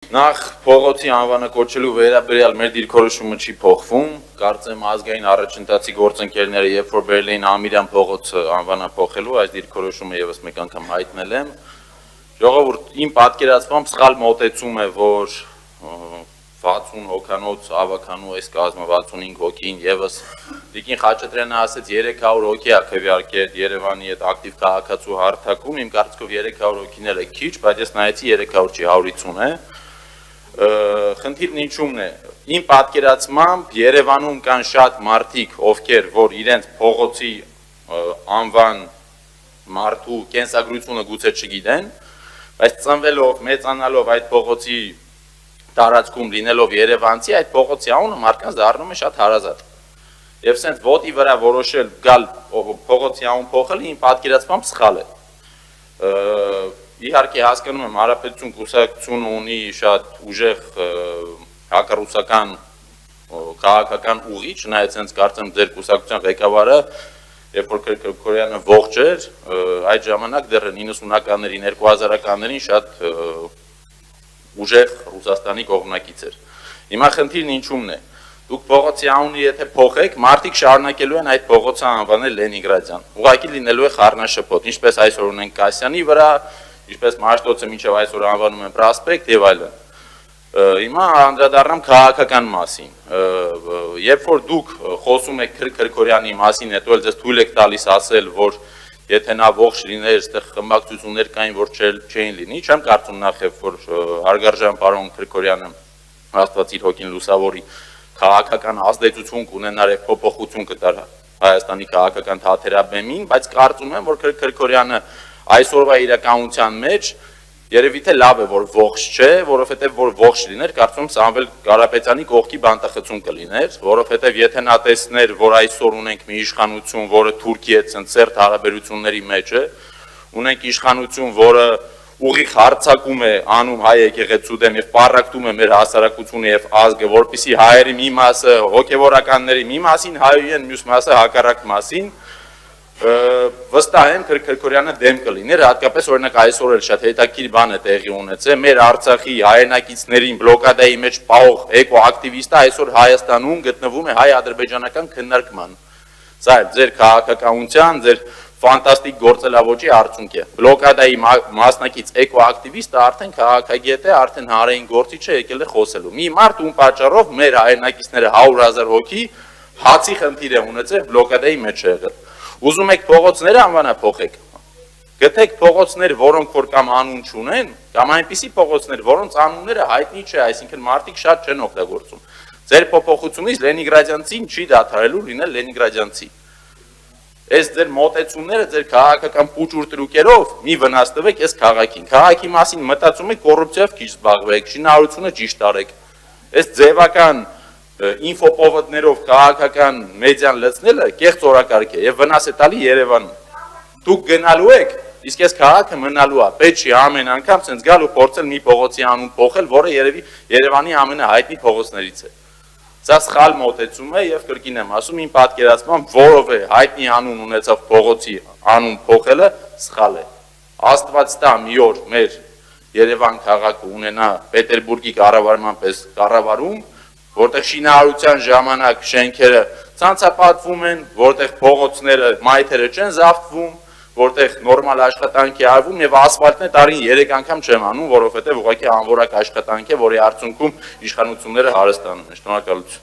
Նախ փողոցի անվանը կոչելու վերաբերյալ մեր դիրքորոշումը չի փոխվում, կարծեմ ազգային առաջընթացի գործընկերները, երբ որ բերել էին Ամիրյան փողոցը անվանափոխելու, այս դիրքորոշումը եւս մեկ անգամ հայտնել եմ։ Ժողովուրդ, իմ պատկերացմամբ սխալ մոտեցում է, որ 60 հոգանոց ավականու այս կազմը 65 հոգին եւս Տիկին Խաչատրյանը ասեց 300 հոգի է քվեարկել Երևանի այդ ակտիվ քաղաքացու հարթակում, իմ կարծիքով 300 հոգիները քիչ, բայց ես նայեցի 300 չի 150 է։ Խնդիրն ինչումն է, իմ պատկերացմամբ Երևանում կան շատ մարդիկ, ովքեր որ իրենց փողոցի անվան մարդու կենսագրությունը գուցե չգիտեն, բայց ծնվելով, մեծանալով այդ փողոցի տարածքում լինելով Երևանցի, այդ փողոցի անունը մարդկանց դառնում է շատ հարազատ։ Եվ սենց ոտի վրա որոշել գալ փողոցի անուն փոխել իմ պատկերացմամբ սխալ է։ Իհարկե հասկանում եմ Հանրապետություն կուսակցությունը ունի շատ ուժեղ հակառուսական քաղաքական ուղի, չնայած հենց կարծեմ ձեր կուսակցության ղեկավարը, երբ որ Քրքորյանը ողջ էր, այդ ժամանակ դեռ 90-ականներին, 2000-ականներին շատ ուժեղ Ռուսաստանի կողմնակից էր։ Հիմա խնդիրն ինչումն է։ Դուք փողոցի անունը եթե փոխեք, մարդիկ շարունակելու են այդ փողոցը անվանել Լենինգրադյան։ Ուղղակի լինելու է խառնաշփոթ, ինչպես այսօր ունենք Կասյանի վրա, ինչպես Մաշտոցը մինչև այսօր անվանում են Պրոսպեկտ եւ այլն։ Հիմա անդրադառնամ քաղաքական մասին։ Երբ որ դուք խոսում եք Քրքորյանի մասին, հետո էլ ձեզ թույլ եք տալիս ասել, որ եթե նա ողջ լիներ, այստեղ խմբակցություններ կային, որ չէին լինի, չեմ կարծում նախ որ հարգարժան պարոն Քրքորյանը Աստված իր հոգին լուսավորի քաղաքական ազդեցություն կունենար եւ փոփոխություն կտար Հայաստանի քաղաքական թաթերաբեմին, բայց կարծում եմ, որ Քրքորյանը այսօրվա իրականության մեջ երևի թե լավ է, որ ողջ չէ, որովհետեւ որ ողջ լիներ, կարծում Սամվել Կարապետյանի կողքի բանտախցում կլիներ, որովհետեւ եթե նա տեսներ, որ այսօր ունենք մի իշխանություն, որը Թուրքի հետ ցնցերտ հարաբերությունների մեջ է, ունենք իշխանություն, որը ուղիղ հարձակում է անում հայ եկեղեցու դեմ եւ պարակտում է մեր հասարակությունը եւ ազգը, որպեսզի հայերի մի մասը հոգեվորականների մի մասին հայուի են, մյուս մասը հակառակ մասին, վստահ եմ Քրքորյանը դեմ կլիներ, հատկապես օրինակ այսօր էլ շատ հետաքրքիր բան է տեղի ունեցել, մեր Արցախի հայրենակիցներին բլոկադայի մեջ պահող էկոակտիվիստը այսօր Հայաստանում գտնվում է հայ-ադրբեջանական քննարկման։ Սա է ձեր քաղաքականության, ձեր ֆանտաստիկ գործելավոճի արդյունք է։ Բլոկադայի մասնակից էկոակտիվիստը արդեն քաղաքագետ է, արդեն հանրային գործիչ է, եկել է խոսելու։ Մի մարդ ում պատճառով մեր հայրենակիցները 100,000 հոգի հացի խնդիր է ունեցել բլոկադայի մեջ է եղել։ Ուզում եք փողոցները անվանափոխեք։ Գտեք փողոցներ, որոնք որ կամ անուն չունեն, կամ այնպիսի փողոցներ, որոնց անունները հայտնի չէ, այսինքն մարդիկ շատ չեն օգտագործում։ Ձեր փոփոխությունից Լենինգրադյանցին չի դադարելու լինել Լենինգրադյանցի։ Այս ձեր մոտեցումները, ձեր քաղաքական փուճուր տրուկերով մի վնաս տվեք այս քաղաքին։ Քաղաքի մասին մտածում եք կոռուպցիայով քիչ զբաղվեք, շինարարությունը ճիշտ արեք։ Այս ձևական ինֆոպովոդներով քաղաքական մեդիան լցնելը կեղծ օրակարգ է եւ վնաս է տալի Երևանին։ Դուք գնալու եք, իսկ այս քաղաքը մնալու է։ Պետք չի ամեն անգամ sense գալ ու փորձել մի փողոցի անուն փոխել, որը երևի Երևանի ամենահայտնի փողոցներից է։ Սա սխալ մոտեցում է եւ կրկին եմ ասում, իմ պատկերացմամբ որովե հայտնի անուն ունեցող փողոցի անուն փոխելը սխալ է։ Աստված տա մի օր մեր Երևան քաղաքը ունենա Պետերբուրգի կառավարման պես կառավարում, որտեղ շինարարության ժամանակ շենքերը ցանցապատվում են, որտեղ փողոցները մայթերը չեն զավթվում, որտեղ նորմալ աշխատանք է արվում եւ ասֆալտն է տարին 3 անգամ չեմ անում, որովհետեւ ուղղակի անորակ աշխատանք է, որի արդյունքում իշխանությունները հարստանում են։ Շնորհակալություն։